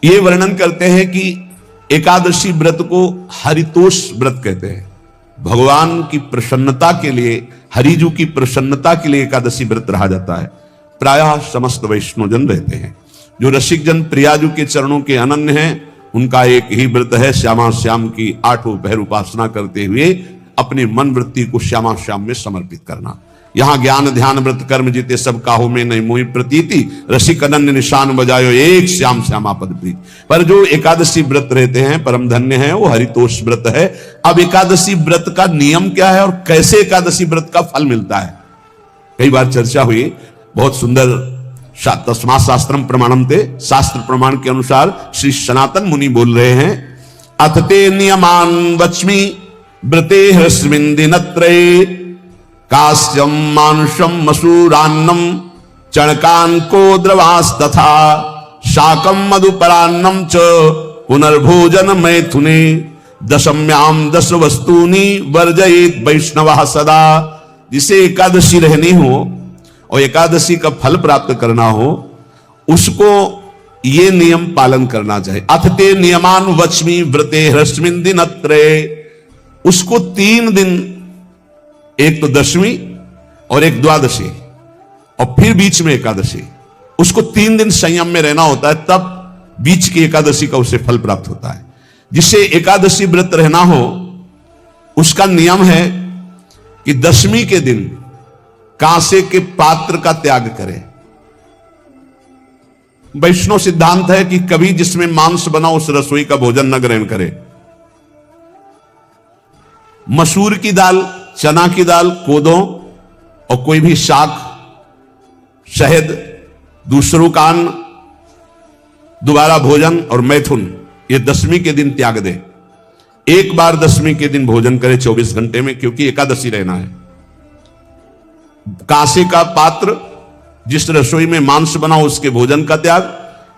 ये वर्णन करते हैं कि एकादशी व्रत को हरितोष व्रत कहते हैं। भगवान की प्रसन्नता के लिए, हरिजू की प्रसन्नता के लिए एकादशी व्रत रहा जाता है। प्रायः समस्त वैष्णवजन रहते हैं। जो रसिक जन प्रियाजू के चरणों के अनन्य हैं, उनका एक ही व्रत है, श्यामा श्याम की 8 पहर उपासना करते हुए अपनी मन वृत्ति को श्यामा श्याम में समर्पित करना। यहां ज्ञान ध्यान व्रत कर्म जीते सब काहू में नहीं मोहि प्रतीति, रसिक अनन्य निशान बजायो एक श्याम श्यामा पद प्रीति। पर जो एकादशी व्रत रहते हैं परम धन्य है, वो हरितोष व्रत है। अब एकादशी व्रत का नियम क्या है और कैसे एकादशी व्रत का फल मिलता है, कई बार चर्चा हुई। बहुत सुंदर तस्मात् शास्त्रम प्रमाणम ते, शास्त्र प्रमाण के अनुसार श्री सनातन मुनि बोल रहे हैं, अथ ते नियमान वच्मि व्रते ह्रस्मिन् दिनत्रये, कास्यम मानुषम मसूरान्नम चणकांको द्रवास्तथा, शाकम मधुपरान्नम च पुनर्भोजन मैथुने, दशम्याम 10 वस्तूनि वर्जयेत वैष्णवः सदा। जिसे एकादशी रहनी हो और एकादशी का फल प्राप्त करना हो, उसको ये नियम पालन करना चाहिए। अथ ते नियमान वच्मि व्रते ह्रस्मिन् दिनत्रये, उसको 3 दिन, एक तो दशमी और एक द्वादशी और फिर बीच में एकादशी, उसको 3 दिन संयम में रहना होता है, तब बीच की एकादशी का उसे फल प्राप्त होता है। जिसे एकादशी व्रत रहना हो उसका नियम है कि दशमी के दिन कांसे के पात्र का त्याग करें। वैष्णव सिद्धांत है कि कभी जिसमें मांस बना उस रसोई का भोजन न ग्रहण करे। मसूर की दाल, चना की दाल, कोदों और कोई भी शाक, शहद, दूसरों का अन्न, दोबारा भोजन और मैथुन, ये दशमी के दिन त्याग दे। एक बार दशमी के दिन भोजन करे 24 घंटे में, क्योंकि एकादशी रहना है। कांसे का पात्र, जिस रसोई में मांस बना उसके भोजन का त्याग,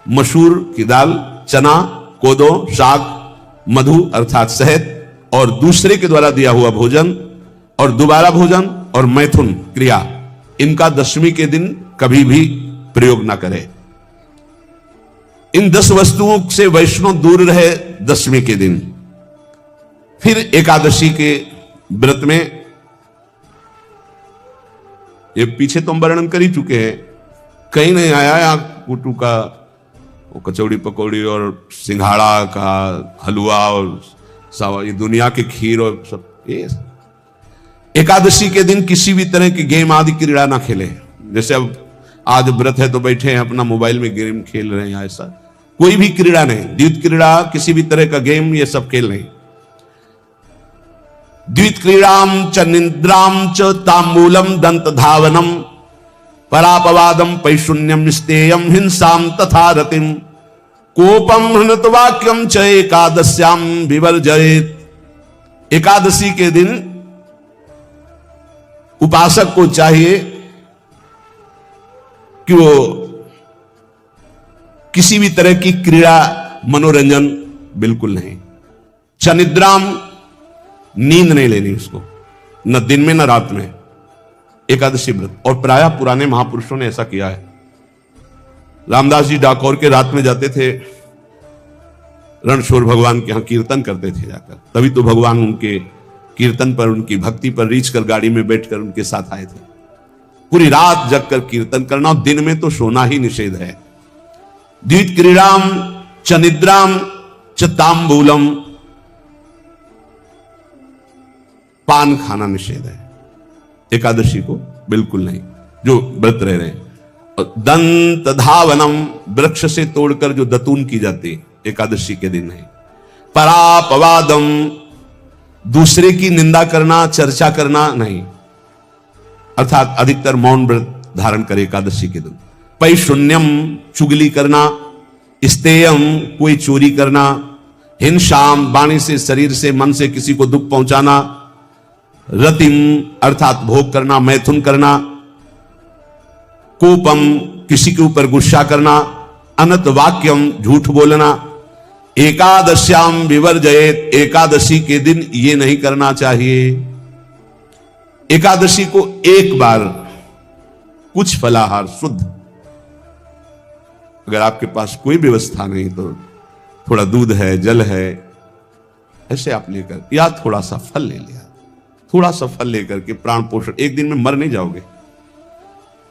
मसूर की दाल, चना, कोदो, शाक, मधु अर्थात शहद और दूसरे के द्वारा दिया हुआ भोजन और दोबारा भोजन और मैथुन क्रिया, इनका दशमी के दिन कभी भी प्रयोग ना करें। इन 10 वस्तुओं से वैष्णव दूर रहे दशमी के दिन। फिर एकादशी के व्रत में, ये पीछे तो हम वर्णन कर ही चुके हैं, कहीं नहीं आया यहाँ कुटू का वो कचौड़ी पकौड़ी और सिंघाड़ा का हलवा और ये दुनिया के खीर और सब। ये एकादशी के दिन किसी भी तरह की गेम आदि क्रीड़ा ना खेले। जैसे अब आज व्रत है तो बैठे हैं अपना मोबाइल में गेम खेल रहे हैं, ऐसा कोई भी क्रीड़ा नहीं। द्वित क्रीड़ा, किसी भी तरह का गेम, ये सब खेल नहीं। द्वित क्रीड़ाम च निद्राम च तांबूलम दंत धावनम, परापवादम पैशून्यम स्तेयम हिंसाम तथा रतिम, कोपम हृत वाक्यम च एकादश्याम विवर्जयेत। एकादशी के दिन उपासक को चाहिए कि वो किसी भी तरह की क्रीड़ा, मनोरंजन बिल्कुल नहीं। चनिद्राम, नींद नहीं लेनी उसको, न दिन में न रात में, एकादशी व्रत। और प्रायः पुराने महापुरुषों ने ऐसा किया है। रामदास जी डाकोर के रात में जाते थे, रणछोड़ भगवान के यहां कीर्तन करते थे जाकर। तभी तो भगवान उनके कीर्तन पर, उनकी भक्ति पर रीछ कर गाड़ी में बैठकर उनके साथ आए थे। पूरी रात जगकर कीर्तन करना, और दिन में तो सोना ही निषेध है। द्वित क्रीड़ाम च निद्राम च तांबूलम, पान खाना निषेध है एकादशी को, बिल्कुल नहीं, जो व्रत रह रहे हैं। और दंत धावनम, वृक्ष से तोड़कर जो दतून की जाती है एकादशी के दिन नहीं। परापवादम, दूसरे की निंदा करना, चर्चा करना नहीं, अर्थात अधिकतर मौन व्रत धारण करे एकादशी के दिन। पैशून्यम, चुगली करना। स्तेयम, कोई चोरी करना। हिंसाम, वाणी से, शरीर से, मन से किसी को दुख पहुंचाना। रतिम, अर्थात भोग करना, मैथुन करना। कोपम, किसी के ऊपर गुस्सा करना। अनत वाक्यम, झूठ बोलना। एकादश्याम विवर्जयेत, एकादशी के दिन ये नहीं करना चाहिए। एकादशी को एक बार कुछ फलाहार शुद्ध, अगर आपके पास कोई व्यवस्था नहीं तो थोड़ा दूध है, जल है, ऐसे आप लेकर, या थोड़ा सा फल ले लिया, थोड़ा सा फल लेकर के प्राण पोषण, एक दिन में मर नहीं जाओगे।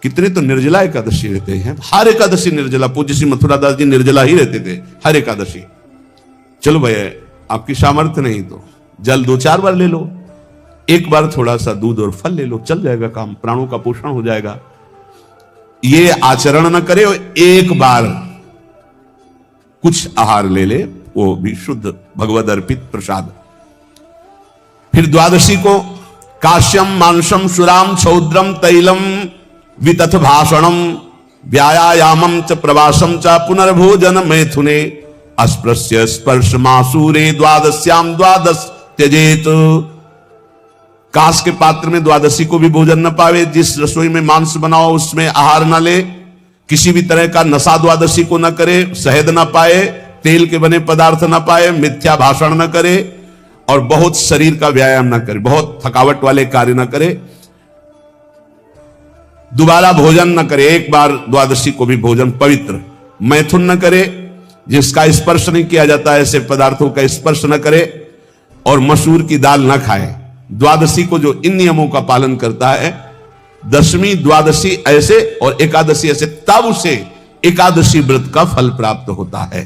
कितने तो निर्जला एकादशी रहते हैं, हर एकादशी निर्जला। पूज्य श्री मथुरादास जी निर्जला ही रहते थे हर एकादशी। चलो भैया आपकी सामर्थ्य नहीं तो जल 2-4 बार ले लो, एक बार थोड़ा सा दूध और फल ले लो, चल जाएगा काम, प्राणों का पोषण हो जाएगा। ये आचरण न करे, एक बार कुछ आहार ले ले, वो भी शुद्ध भगवद अर्पित प्रसाद। फिर द्वादशी को काश्यम मांसम सुराम छौद्रम तैलम वितथ भाषणम व्यायामम च प्रवासम च पुनर्भोजन मैथुने अस्पृश्य स्पर्श मासूरे द्वादश्याम द्वादश त्यजेत। कांस के पात्र में द्वादशी को भी भोजन न पावे, जिस रसोई में मांस बनाओ उसमें आहार न ले, किसी भी तरह का नशा द्वादशी को न करे, शहद न पाए, तेल के बने पदार्थ न पाए, मिथ्या भाषण न करे और बहुत शरीर का व्यायाम न करे, बहुत थकावट वाले कार्य न करे, दोबारा भोजन न करे, एक बार द्वादशी को भी भोजन पवित्र, मैथुन न करे, जिसका स्पर्श नहीं किया जाता ऐसे पदार्थों का स्पर्श न करे, और मसूर की दाल न खाए। द्वादशी को जो इन नियमों का पालन करता है, दशमी द्वादशी ऐसे और एकादशी ऐसे, तब उसे एकादशी व्रत का फल प्राप्त होता है।